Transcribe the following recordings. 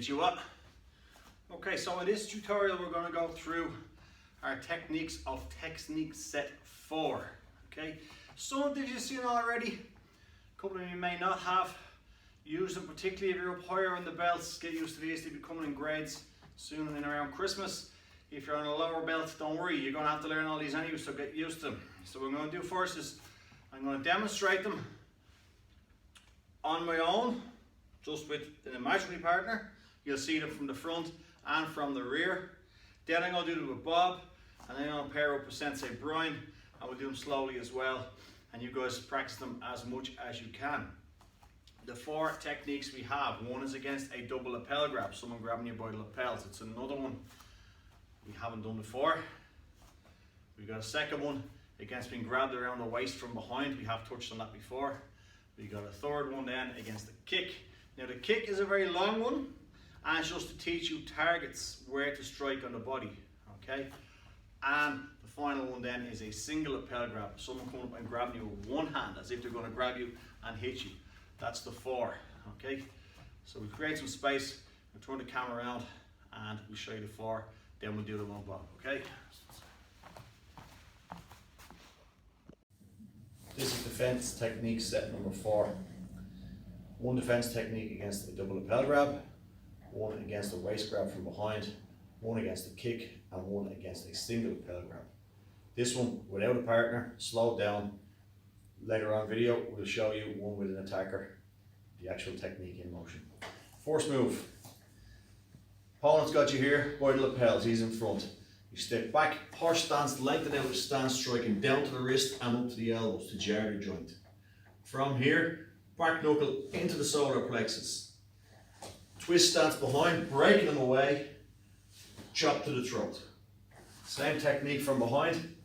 Konnichiwa. Okay, so in this tutorial we're going to go through our techniques of technique set 4. Okay, some of these you've seen already, a couple of you may not have. Use them particularly if you're up higher on the belts. Get used to these, they'll be coming in grades soon and around Christmas. If you're on a lower belt, don't worry, you're going to have to learn all these anyway, so get used to them. So what I'm going to do first is I'm going to demonstrate them on my own, just with an imaginary partner. You'll see them from the front and from the rear. Then I'm going to do them with Bob, and then I'm going to pair up with Sensei Brian, and we'll do them slowly as well. And you guys practice them as much as you can. The 4 techniques we have, one is against a double lapel grab, someone grabbing you by the lapels. It's another one we haven't done before. We've got a second one against being grabbed around the waist from behind. We have touched on that before. We've got a third one then against the kick. Now the kick is a very long one, and it's just to teach you targets where to strike on the body, okay? And the final one then is a single lapel grab. Someone coming up and grabbing you with one hand as if they're going to grab you and hit you. That's the 4, okay? So we create some space, we'll turn the camera around and we'll show you the 4, then we'll do them on Bob, okay? This is defense technique set number 4. One defense technique against the double lapel grab, one against the waist grab from behind, one against the kick, and one against a single lapel grab. This one without a partner, slowed down. Later on video, we'll show you one with an attacker, the actual technique in motion. First move. Opponent's got you here by the lapels, he's in front. You step back, horse stance, lengthen out the stance, striking down to the wrist and up to the elbows to jar the joint. From here, back knuckle into the solar plexus. Twist stance behind, breaking them away, chop to the throat. Same technique from behind.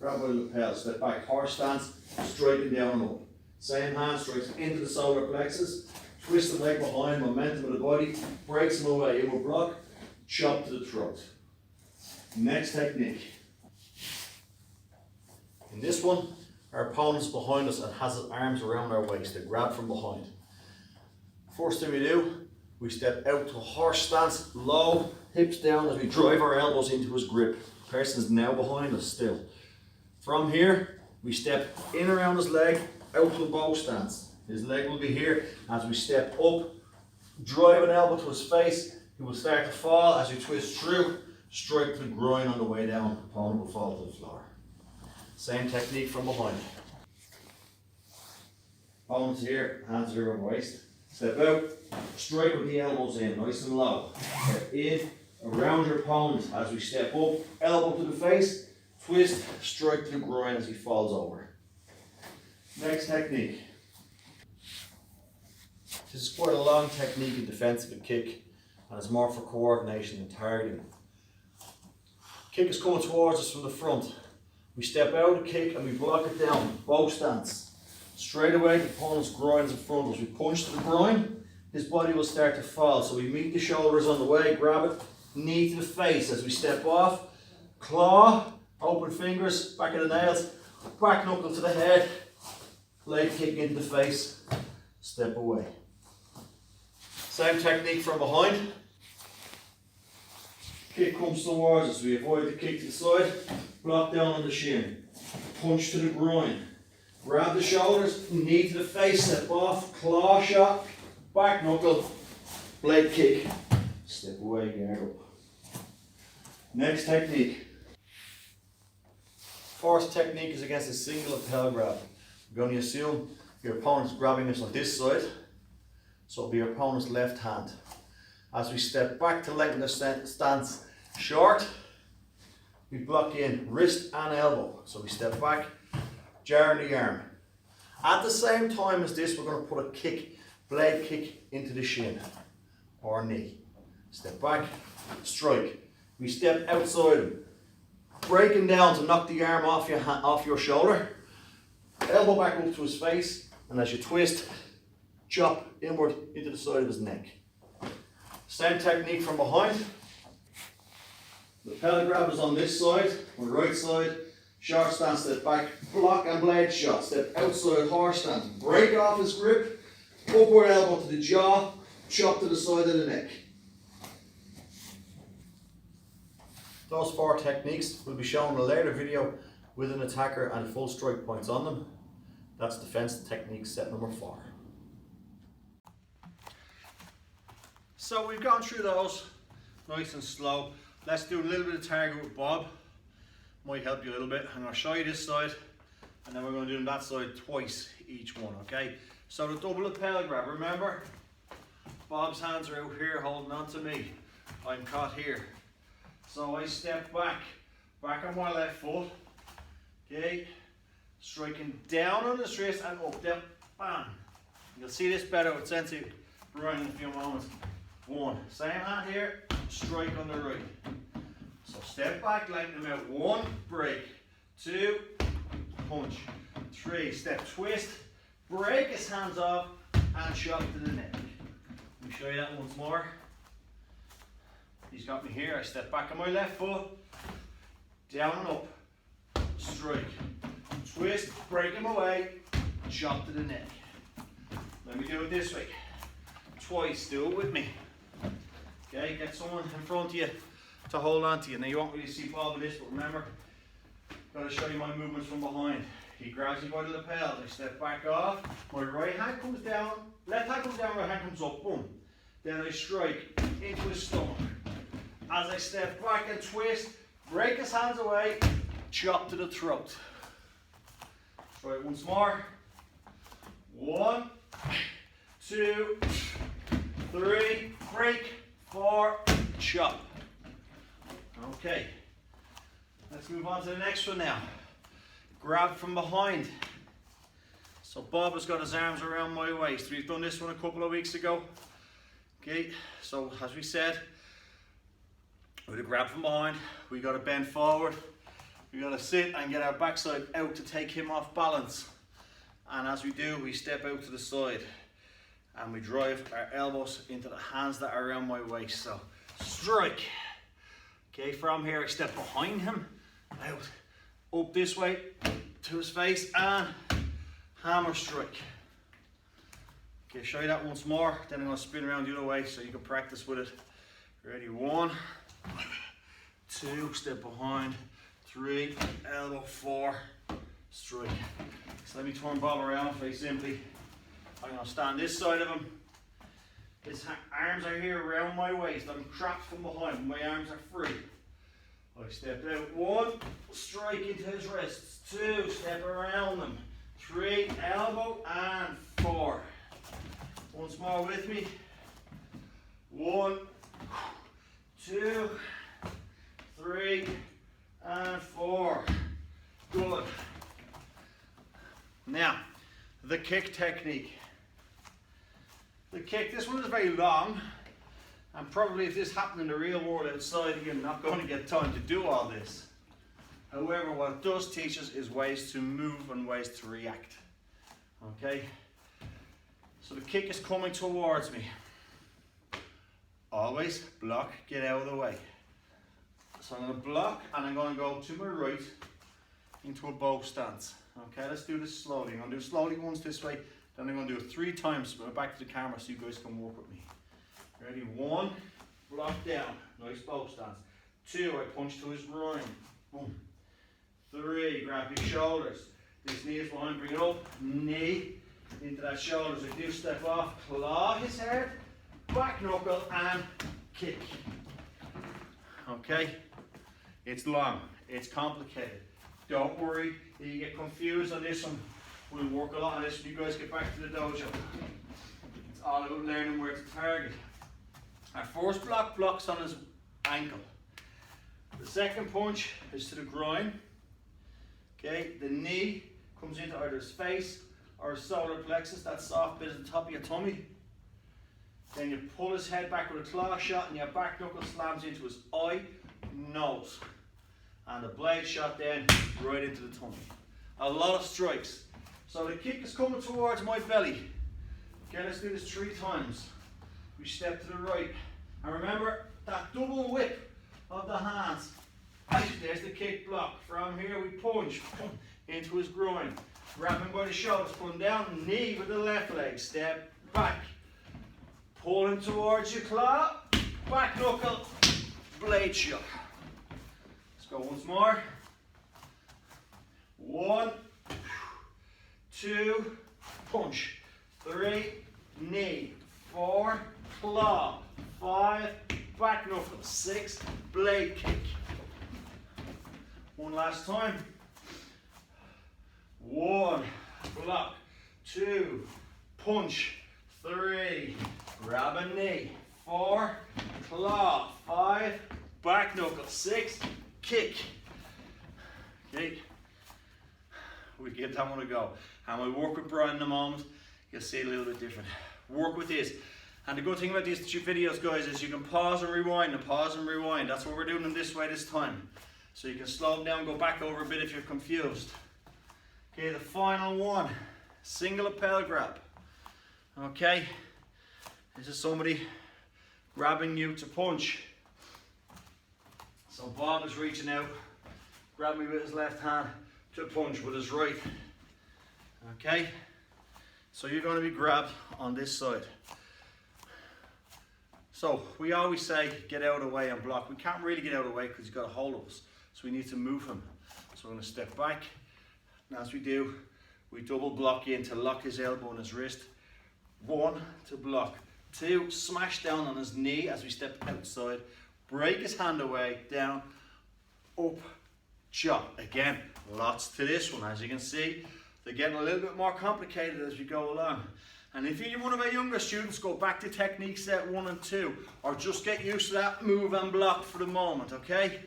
Grab by the lapel, step back, horse stance, striking down and up. Same hand strikes into the solar plexus, twist the leg behind, momentum of the body, breaks them away, it will block, chop to the throat. Next technique. In this one, our opponent's behind us and has his arms around our waist, they grab from behind. First thing we do, we step out to a horse stance, low, hips down as we drive our elbows into his grip. The person is now behind us still. From here, we step in around his leg, out to a bow stance. His leg will be here. As we step up, drive an elbow to his face. He will start to fall. As you twist through, strike to the groin on the way down. Opponent will fall to the floor. Same technique from behind. Opponent's here, hands are around the waist. Step out, strike with the elbows in, nice and low. Step in, around your opponent. As we step up, elbow to the face. Twist, strike to the groin as he falls over. Next technique. This is quite a long technique in defense of a kick, and it's more for coordination and targeting. Kick is coming towards us from the front. We step out of the kick and we block it down, bow stance. Straight away the opponent's groin is in front of us. We punch to the groin, his body will start to fall. So we meet the shoulders on the way, grab it, knee to the face as we step off, claw, open fingers, back of the nails, back knuckle to the head, leg kick into the face, step away. Same technique from behind. Kick comes towards us, we avoid the kick to the side, block down on the shin, punch to the groin, grab the shoulders, knee to the face, step off, claw shot, back knuckle, blade kick, step away, guard up. Next technique. First technique is against a single lapel grab. We're going to assume your opponent's grabbing us on this side, so it'll be your opponent's left hand. As we step back to lengthen the stance short, we block in wrist and elbow. So we step back, jar in the arm. At the same time as this, we're going to put a kick, blade kick into the shin or knee. Step back, strike. We step outside him. Breaking down to knock the arm off your shoulder, elbow back up to his face, and as you twist, chop inward into the side of his neck. Same technique from behind. Lapel grab is on this side, on the right side, short stance, step back, block and blade shot, step outside horse stance, break off his grip, upward elbow to the jaw, chop to the side of the neck. Those 4 techniques will be shown in a later video with an attacker and full strike points on them. That's defense technique set number 4. So we've gone through those nice and slow. Let's do a little bit of target with Bob. Might help you a little bit. I'm going to show you this side and then we're going to do that side twice each one, okay? So the double lapel grab, remember? Bob's hands are out here holding on to me. I'm caught here. So I step back on my left foot, okay? Striking down on the wrist and up, down, bam. You'll see this better with Sensei Brian in a few moments. 1, same hand here, strike on the right. So step back, lengthen them out. 1, break. 2, punch. 3, step twist, break his hands off and chop to the neck. Let me show you that once more. He's got me here, I step back on my left foot, down and up, strike, twist, break him away, chop to the neck. Let me do it this way, twice, do it with me. Okay, get someone in front of you to hold on to you. Now you won't really see Bob with this, but remember, I've got to show you my movements from behind. He grabs me by the lapel, I step back off, my right hand comes down, left hand comes down, right hand comes up, boom. Then I strike into his stomach. As I step back and twist, break his hands away, chop to the throat. Try it once more. 1, 2, 3, break, 4, chop. Okay, let's move on to the next one now. Grab from behind. So Bob has got his arms around my waist. We've done this one a couple of weeks ago. Okay, so as we said, with a grab from behind, we got to bend forward, we got to sit and get our backside out to take him off balance. And as we do, we step out to the side and we drive our elbows into the hands that are around my waist. So strike. Okay, from here I step behind him, out, up this way to his face and hammer strike. Okay, show you that once more, then I'm going to spin around the other way so you can practice with it. Ready, 1, 2, step behind, 3, elbow, 4, strike. So let me turn Bob around very simply. I'm going to stand this side of him. His arms are here around my waist. I'm trapped from behind. My arms are free. I step out. 1, strike into his wrists. 2, step around them. 3, elbow, and 4. Once more with me. 1, 2, 3, and 4. Good. Now, the kick technique. The kick, this one is very long, and probably if this happened in the real world outside, you're not going to get time to do all this. However, what it does teach us is ways to move and ways to react. Okay? So the kick is coming towards me. Always block, get out of the way. So I'm going to block and I'm going to go to my right into a bow stance. Okay, let's do this slowly. I'm going to do it slowly once this way, then I'm going to do it 3 times back to the camera so you guys can work with me. Ready? 1, block down, nice bow stance. 2, I punch to his groin. Boom. 3, grab his shoulders. This knee is behind, bring it up, knee into that shoulders. I do step off, claw his head, back knuckle and kick. Okay, it's long, it's complicated. Don't worry if you get confused on this one. We'll work a lot on this when you guys get back to the dojo. It's all about learning where to target. Our first block blocks on his ankle. The second punch is to the groin. Okay, the knee comes into either his face or his solar plexus, that soft bit at the top of your tummy. Then you pull his head back with a claw shot and your back knuckle slams into his eye, nose. And the blade shot then right into the tummy. A lot of strikes. So the kick is coming towards my belly. Okay, let's do this 3 times. We step to the right. And remember that double whip of the hands. There's the kick block. From here we punch into his groin. Grab him by the shoulders, pull him down, knee with the left leg. Step, back. Pulling towards your claw, back knuckle, blade shot. Let's go once more. 1, 2, punch. 3, knee. 4, claw. 5, back knuckle. 6, blade kick. One last time. 1, block. 2, punch. 3, grab a knee. 4, claw. 5, back knuckle. 6, kick. Okay, we give that one a go. And we work with Brian in a moment, you'll see a little bit different. Work with this. And the good thing about these two videos, guys, is you can pause and rewind and pause and rewind. That's what we're doing them this way this time. So you can slow them down, go back over a bit if you're confused. Okay, the final one, single lapel grab. Okay, this is somebody grabbing you to punch. So Bob is reaching out, grabbing me with his left hand to punch with his right. Okay, so you're going to be grabbed on this side. So we always say get out of the way and block. We can't really get out of the way because he's got a hold of us. So we need to move him. So we're going to step back. And as we do, we double block in to lock his elbow and his wrist. 1, to block. 2, smash down on his knee as we step outside. Break his hand away, down, up, chop. Again, lots to this one. As you can see, they're getting a little bit more complicated as we go along. And if you're one of our younger students, go back to technique set 1 and 2, or just get used to that move and block for the moment, okay?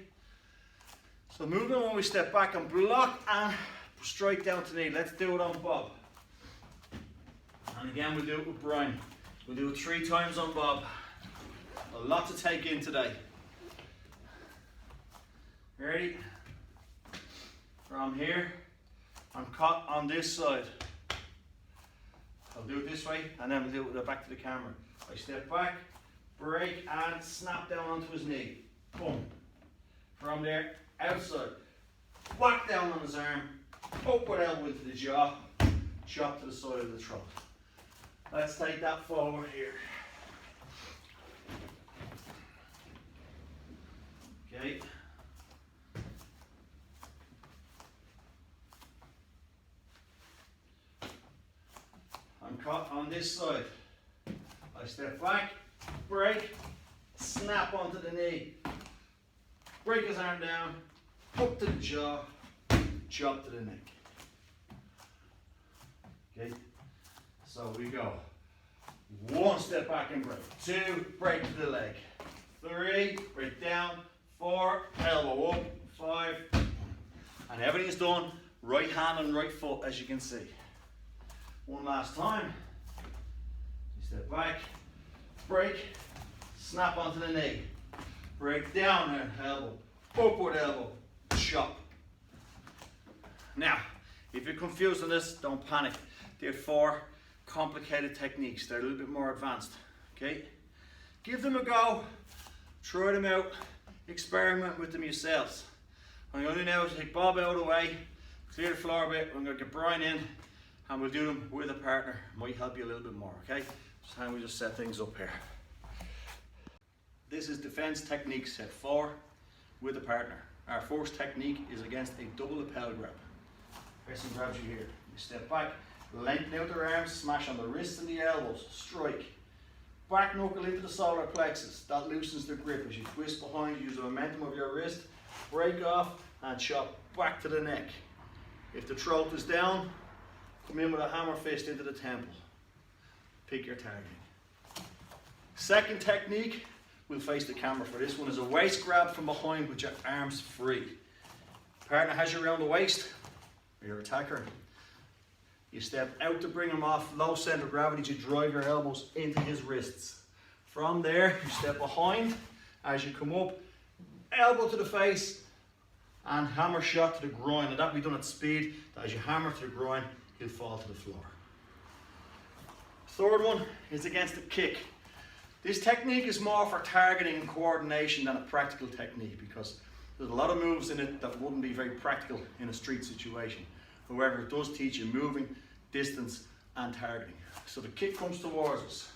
So moving when we step back and block and straight down to knee. Let's do it on Bob. And again, we'll do it with Brian. We'll do it 3 times on Bob. A lot to take in today. Ready? From here, I'm caught on this side. I'll do it this way, and then we'll do it with the back to the camera. I step back, break, and snap down onto his knee. Boom. From there, outside. Whack down on his arm, upward elbow into the jaw, chop to the side of the throat. Let's take that forward here. Okay. I'm caught on this side. I step back, break, snap onto the knee, break his arm down, up to the jaw, chop to the neck. Okay, so we go. 1, step back and break. 2, break to the leg. 3, break down. 4, elbow up. 5, and everything's done right hand and right foot, as you can see. One last time. Step back, break, snap onto the knee, break down and elbow, upward elbow, chop. Now, if you're confused on this, don't panic. They're 4 complicated techniques. They're a little bit more advanced. Okay? Give them a go, try them out, experiment with them yourselves. What I'm going to do now is take Bob out of the way, clear the floor a bit. I'm going to get Brian in, and we'll do them with a partner. Might help you a little bit more, okay? It's time we just set things up here. This is defense technique set 4 with a partner. Our first technique is against a double lapel grab. Person grabs you here. You step back, lengthen out their arms, smash on the wrists and the elbows, strike. Back knuckle into the solar plexus. That loosens the grip as you twist behind, use the momentum of your wrist, break off and chop back to the neck. If the throat is down, come in with a hammer fist into the temple. Pick your target. Second technique, we'll face the camera for this one, is a waist grab from behind with your arms free. Partner has you around the waist, or your attacker. You step out to bring him off, low center of gravity, to drive your elbows into his wrists. From there, you step behind. As you come up, elbow to the face, and hammer shot to the groin. And that will be done at speed. As you hammer to the groin, he'll fall to the floor. Third one is against the kick. This technique is more for targeting and coordination than a practical technique, because there's a lot of moves in it that wouldn't be very practical in a street situation. However, it does teach you moving, distance, and targeting. So the kick comes towards us.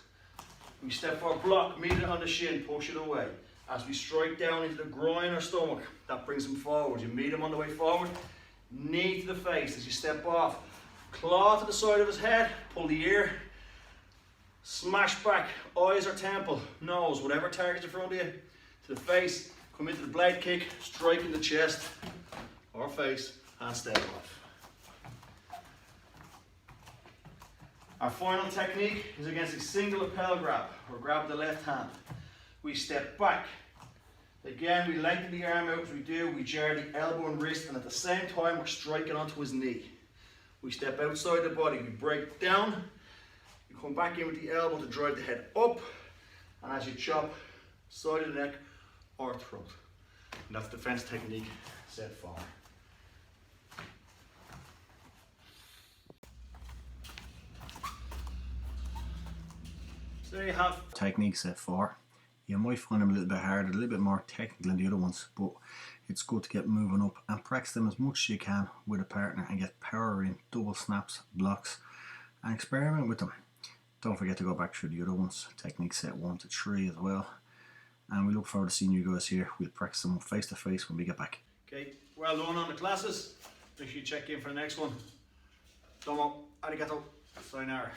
We step forward, block, meet it on the shin, push it away. As we strike down into the groin or stomach, that brings him forward. You meet him on the way forward, knee to the face as you step off. Claw to the side of his head, pull the ear, smash back, eyes or temple, nose, whatever target's in front of you, to the face, come into the blade kick, strike in the chest or face, and step off. Our final technique is against a single lapel grab, or grab with the left hand. We step back. Again, we lengthen the arm out as we do, we jar the elbow and wrist, and at the same time we're striking onto his knee. We step outside the body, we break down, you come back in with the elbow to drive the head up, and as you chop, side of the neck or throat. And that's defense technique set 4. So there you have technique set 4. You might find them a little bit harder, a little bit more technical than the other ones, but it's good to get moving up and practice them as much as you can with a partner and get power in, double snaps, blocks, and experiment with them. Don't forget to go back through the other ones, technique set 1 to 3 as well. And we look forward to seeing you guys here. We'll practice them face to face when we get back. Okay, well done on the classes. Make sure you check in for the next one. Domo, arigato, sayonara.